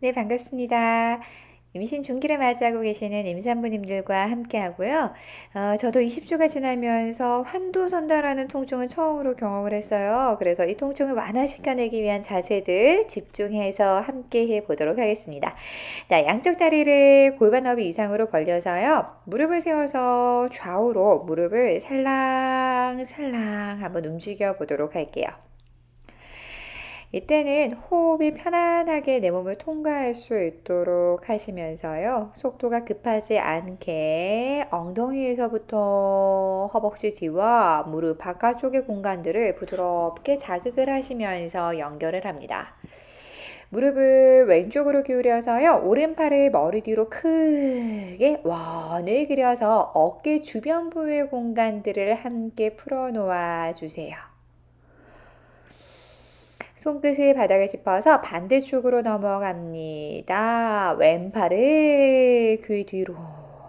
네, 반갑습니다. 임신 중기를 맞이하고 계시는 임산부님들과 함께 하고요. 저도 20주가 지나면서 환도선다라는 통증을 처음으로 경험을 했어요. 그래서 이 통증을 완화시켜내기 위한 자세들 집중해서 함께 해보도록 하겠습니다. 자, 양쪽 다리를 골반 너비 이상으로 벌려서요. 무릎을 세워서 좌우로 무릎을 살랑살랑 한번 움직여 보도록 할게요. 이때는 호흡이 편안하게 내 몸을 통과할 수 있도록 하시면서요. 속도가 급하지 않게 엉덩이에서부터 허벅지 뒤와 무릎 바깥쪽의 공간들을 부드럽게 자극을 하시면서 연결을 합니다. 무릎을 왼쪽으로 기울여서요. 오른팔을 머리 뒤로 크게 원을 그려서 어깨 주변 부의 공간들을 함께 풀어놓아 주세요. 손끝을 바닥에 짚어서 반대쪽으로 넘어갑니다. 왼팔을 귀 뒤로,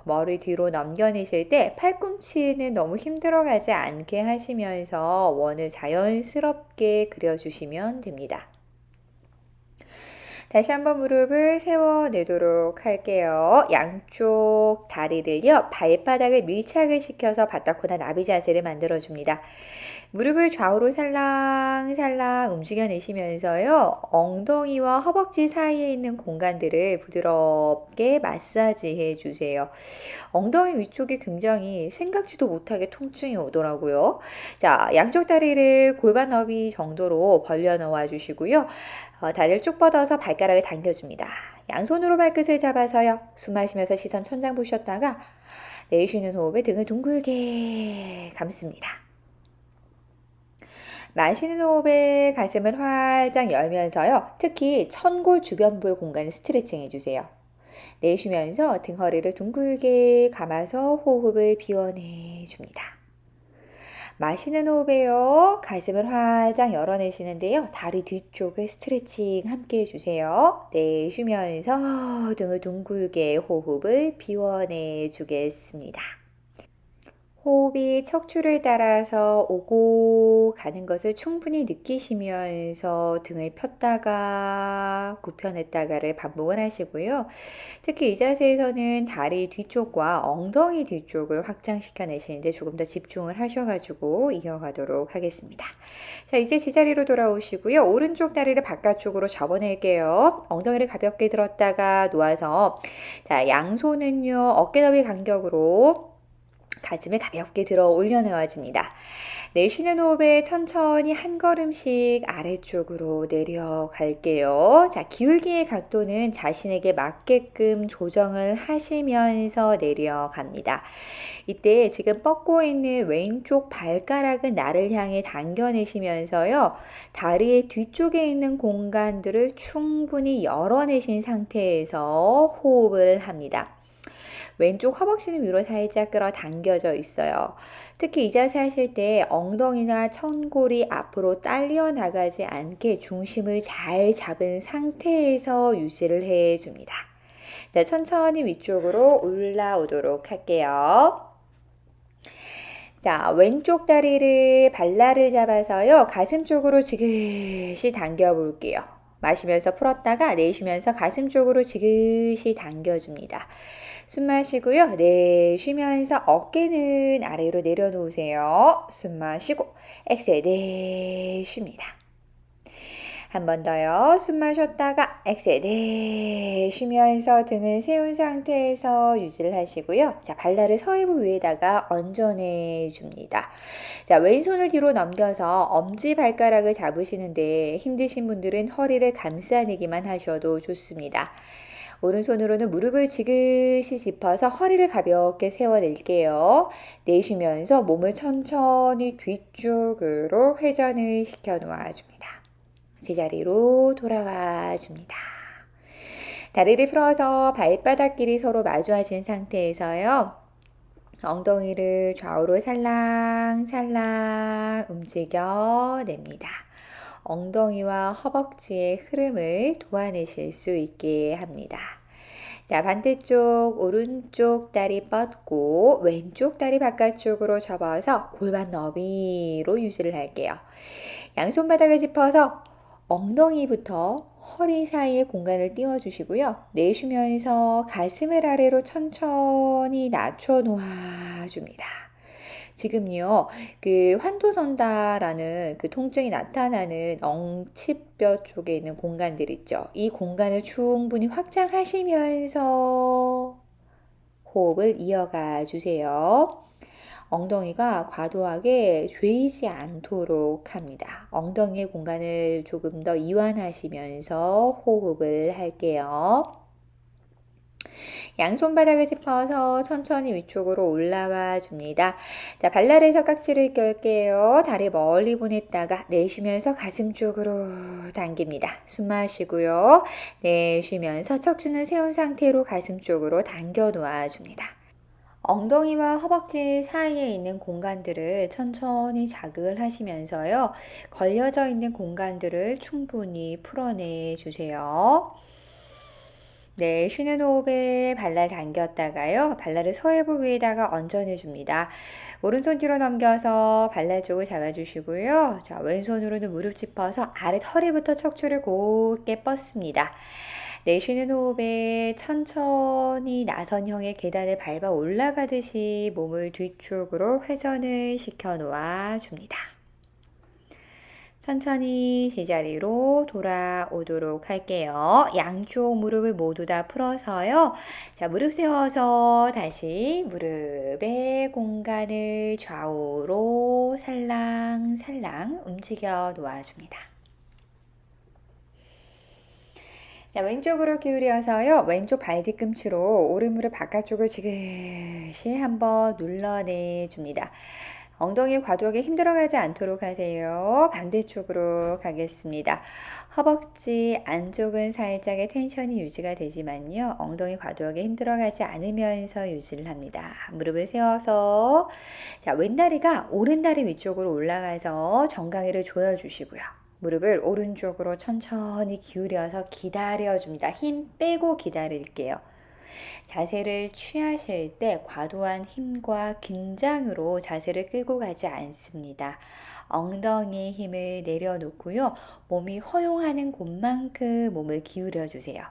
머리 뒤로 넘겨내실 때 팔꿈치는 너무 힘들어가지 않게 하시면서 원을 자연스럽게 그려주시면 됩니다. 다시 한번 무릎을 세워내도록 할게요. 양쪽 다리를요, 발바닥을 밀착을 시켜서 바닥보다 나비 자세를 만들어줍니다. 무릎을 좌우로 살랑살랑 움직여내시면서요, 엉덩이와 허벅지 사이에 있는 공간들을 부드럽게 마사지해 주세요. 엉덩이 위쪽이 굉장히 생각지도 못하게 통증이 오더라고요. 자, 양쪽 다리를 골반 너비 정도로 벌려 놓아 주시고요. 다리를 쭉 뻗어서 발가락을 당겨줍니다. 양손으로 발끝을 잡아서요. 숨 마시면서 시선 천장 보셨다가 내쉬는 호흡에 등을 둥글게 감습니다. 마시는 호흡에 가슴을 활짝 열면서요. 특히 천골 주변부의 공간을 스트레칭 해주세요. 내쉬면서 등 허리를 둥글게 감아서 호흡을 비워내줍니다. 마시는 호흡에요. 가슴을 활짝 열어내시는데요. 다리 뒤쪽을 스트레칭 함께 해주세요. 내쉬면서 등을 둥글게 호흡을 비워내 주겠습니다. 호흡이 척추를 따라서 오고 가는 것을 충분히 느끼시면서 등을 폈다가 굽혀냈다가를 반복을 하시고요. 특히 이 자세에서는 다리 뒤쪽과 엉덩이 뒤쪽을 확장시켜 내시는데 조금 더 집중을 하셔가지고 이어가도록 하겠습니다. 자, 이제 제자리로 돌아오시고요. 오른쪽 다리를 바깥쪽으로 접어낼게요. 엉덩이를 가볍게 들었다가 놓아서, 자, 양손은요, 어깨 너비 간격으로 가슴을 가볍게 들어 올려놓아줍니다. 내쉬는 호흡에 천천히 한 걸음씩 아래쪽으로 내려갈게요. 자, 기울기의 각도는 자신에게 맞게끔 조정을 하시면서 내려갑니다. 이때 지금 뻗고 있는 왼쪽 발가락은 나를 향해 당겨내시면서요. 다리의 뒤쪽에 있는 공간들을 충분히 열어내신 상태에서 호흡을 합니다. 왼쪽 허벅지는 위로 살짝 끌어당겨져 있어요. 특히 이 자세 하실 때 엉덩이나 천골이 앞으로 딸려 나가지 않게 중심을 잘 잡은 상태에서 유지를 해줍니다. 자, 천천히 위쪽으로 올라오도록 할게요. 자, 왼쪽 다리를 발라를 잡아서요. 가슴 쪽으로 지그시 당겨 볼게요. 마시면서 풀었다가 내쉬면서 가슴 쪽으로 지그시 당겨줍니다. 숨 마시고요. 내쉬면서 어깨는 아래로 내려놓으세요. 숨 마시고 엑셀 내쉽니다. 한 번 더요. 숨 마셨다가 엑셀 내쉬면서 등을 세운 상태에서 유지를 하시고요. 자, 발날을 서해부 위에다가 얹어내 줍니다. 자, 왼손을 뒤로 넘겨서 엄지 발가락을 잡으시는데 힘드신 분들은 허리를 감싸내기만 하셔도 좋습니다. 오른손으로는 무릎을 지그시 짚어서 허리를 가볍게 세워낼게요. 내쉬면서 몸을 천천히 뒤쪽으로 회전을 시켜 놓아줍니다. 제자리로 돌아와 줍니다. 다리를 풀어서 발바닥끼리 서로 마주하신 상태에서요. 엉덩이를 좌우로 살랑살랑 움직여냅니다. 엉덩이와 허벅지의 흐름을 도와내실 수 있게 합니다. 자, 반대쪽 오른쪽 다리 뻗고 왼쪽 다리 바깥쪽으로 접어서 골반 너비로 유지를 할게요. 양손바닥을 짚어서 엉덩이부터 허리 사이에 공간을 띄워주시고요. 내쉬면서 가슴을 아래로 천천히 낮춰 놓아줍니다. 지금요, 그 환도선다라는 그 통증이 나타나는 엉치뼈 쪽에 있는 공간들 있죠. 이 공간을 충분히 확장하시면서 호흡을 이어가 주세요. 엉덩이가 과도하게 죄이지 않도록 합니다. 엉덩이의 공간을 조금 더 이완하시면서 호흡을 할게요. 양손바닥을 짚어서 천천히 위쪽으로 올라와 줍니다. 자, 발날에서 깍지를 껴올게요. 다리 멀리 보냈다가 내쉬면서 가슴 쪽으로 당깁니다. 숨 마시고요. 내쉬면서 척추는 세운 상태로 가슴 쪽으로 당겨 놓아 줍니다. 엉덩이와 허벅지 사이에 있는 공간들을 천천히 자극을 하시면서요. 걸려져 있는 공간들을 충분히 풀어내 주세요. 네, 쉬는 호흡에 발날 당겼다가요. 발날을 서해부 위에다가 얹어내 줍니다. 오른손 뒤로 넘겨서 발날 쪽을 잡아주시고요. 자, 왼손으로는 무릎 짚어서 아래 허리부터 척추를 곧게 뻗습니다. 내쉬는 호흡에 천천히 나선형의 계단을 밟아 올라가듯이 몸을 뒤쪽으로 회전을 시켜 놓아 줍니다. 천천히 제자리로 돌아오도록 할게요. 양쪽 무릎을 모두 다 풀어서요. 자, 무릎 세워서 다시 무릎의 공간을 좌우로 살랑살랑 움직여 놓아줍니다. 자, 왼쪽으로 기울여서요. 왼쪽 발 뒤꿈치로 오른 무릎 바깥쪽을 지그시 한번 눌러내 줍니다. 엉덩이 과도하게 힘들어가지 않도록 하세요. 반대쪽으로 가겠습니다. 허벅지 안쪽은 살짝의 텐션이 유지가 되지만요. 엉덩이 과도하게 힘들어가지 않으면서 유지를 합니다. 무릎을 세워서 자, 왼다리가 오른다리 위쪽으로 올라가서 정강이를 조여주시고요. 무릎을 오른쪽으로 천천히 기울여서 기다려줍니다. 힘 빼고 기다릴게요. 자세를 취하실 때 과도한 힘과 긴장으로 자세를 끌고 가지 않습니다. 엉덩이에 힘을 내려놓고요. 몸이 허용하는 곳만큼 몸을 기울여 주세요.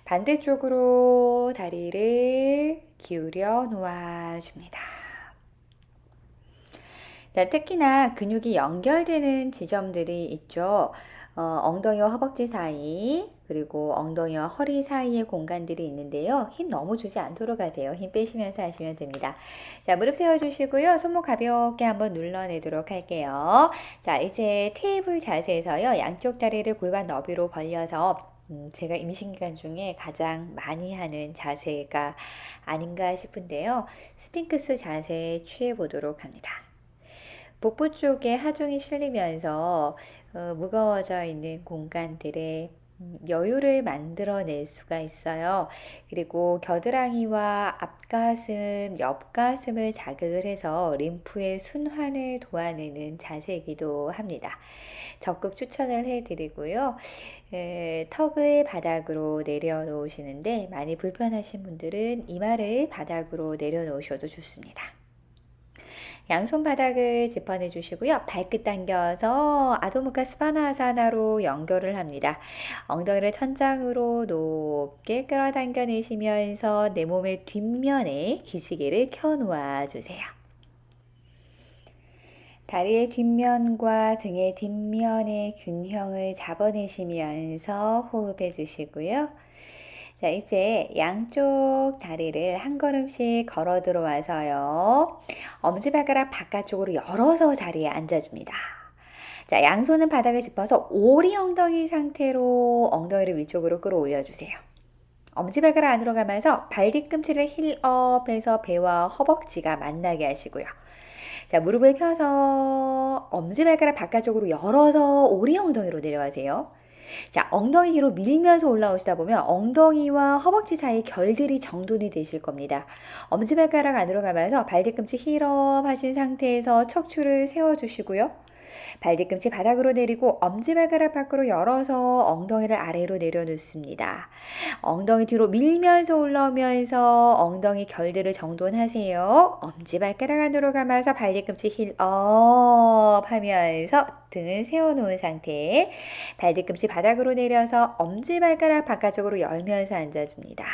반대쪽으로 다리를 기울여 놓아줍니다. 자, 특히나 근육이 연결되는 지점들이 있죠. 엉덩이와 허벅지 사이, 그리고 엉덩이와 허리 사이의 공간들이 있는데요. 힘 너무 주지 않도록 하세요. 힘 빼시면서 하시면 됩니다. 자, 무릎 세워주시고요. 손목 가볍게 한번 눌러내도록 할게요. 자, 이제 테이블 자세에서요. 양쪽 다리를 골반 너비로 벌려서 제가 임신기간 중에 가장 많이 하는 자세가 아닌가 싶은데요. 스핑크스 자세 취해 보도록 합니다. 복부 쪽에 하중이 실리면서 무거워져 있는 공간들에 여유를 만들어낼 수가 있어요. 그리고 겨드랑이와 앞가슴, 옆가슴을 자극을 해서 림프의 순환을 도와내는 자세이기도 합니다. 적극 추천을 해드리고요. 턱을 바닥으로 내려놓으시는데 많이 불편하신 분들은 이마를 바닥으로 내려놓으셔도 좋습니다. 양손 바닥을 짚어내 주시고요. 발끝 당겨서 아도무카 스바나아사나로 연결을 합니다. 엉덩이를 천장으로 높게 끌어당겨 내시면서 내 몸의 뒷면에 기지개를 켜 놓아 주세요. 다리의 뒷면과 등의 뒷면의 균형을 잡아내시면서 호흡해 주시고요. 자, 이제 양쪽 다리를 한 걸음씩 걸어 들어와서요. 엄지발가락 바깥쪽으로 열어서 자리에 앉아줍니다. 자, 양손은 바닥을 짚어서 오리 엉덩이 상태로 엉덩이를 위쪽으로 끌어올려주세요. 엄지발가락 안으로 가면서 발 뒤꿈치를 힐업해서 배와 허벅지가 만나게 하시고요. 자, 무릎을 펴서 엄지발가락 바깥쪽으로 열어서 오리 엉덩이로 내려가세요. 자, 엉덩이 뒤로 밀면서 올라오시다 보면 엉덩이와 허벅지 사이 결들이 정돈이 되실 겁니다. 엄지발가락 안으로 가면서 발 뒤꿈치 힐업 하신 상태에서 척추를 세워주시고요. 발 뒤꿈치 바닥으로 내리고 엄지발가락 밖으로 열어서 엉덩이를 아래로 내려놓습니다. 엉덩이 뒤로 밀면서 올라오면서 엉덩이 결들을 정돈하세요. 엄지발가락 안으로 감아서 발 뒤꿈치 힐업 하면서 등을 세워놓은 상태. 발 뒤꿈치 바닥으로 내려서 엄지발가락 바깥쪽으로 열면서 앉아줍니다.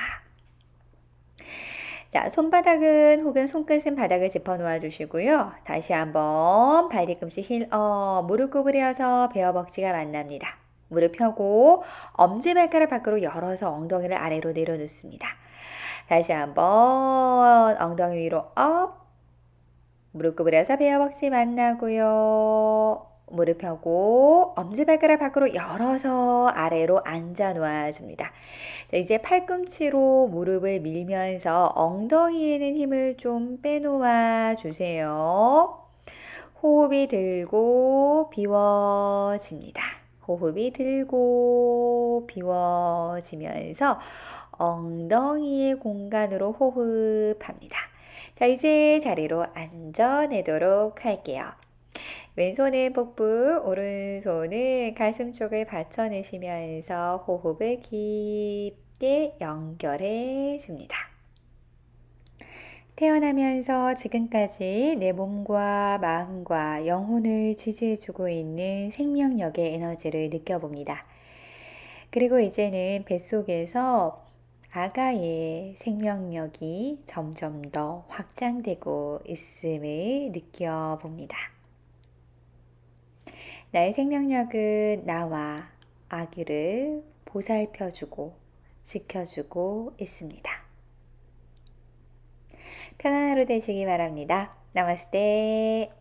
자, 손바닥은 혹은 손끝은 바닥을 짚어 놓아 주시고요. 다시 한번 발 뒤꿈치 힐업, 무릎 구부려서 베어 벅지가 만납니다. 무릎 펴고 엄지발가락 밖으로 열어서 엉덩이를 아래로 내려놓습니다. 다시 한번 엉덩이 위로 업, 무릎 구부려서 베어 벅지 만나고요. 무릎 펴고 엄지발가락 밖으로 열어서 아래로 앉아 놓아줍니다. 자, 이제 팔꿈치로 무릎을 밀면서 엉덩이에는 힘을 좀 빼놓아 주세요. 호흡이 들고 비워집니다. 호흡이 들고 비워지면서 엉덩이의 공간으로 호흡합니다. 자, 이제 자리로 앉아내도록 할게요. 왼손은 복부, 오른손은 가슴 쪽을 받쳐내시면서 호흡을 깊게 연결해 줍니다. 태어나면서 지금까지 내 몸과 마음과 영혼을 지지해주고 있는 생명력의 에너지를 느껴봅니다. 그리고 이제는 뱃속에서 아가의 생명력이 점점 더 확장되고 있음을 느껴봅니다. 나의 생명력은 나와 아기를 보살펴주고 지켜주고 있습니다. 편안한 하루 되시기 바랍니다. 나마스테.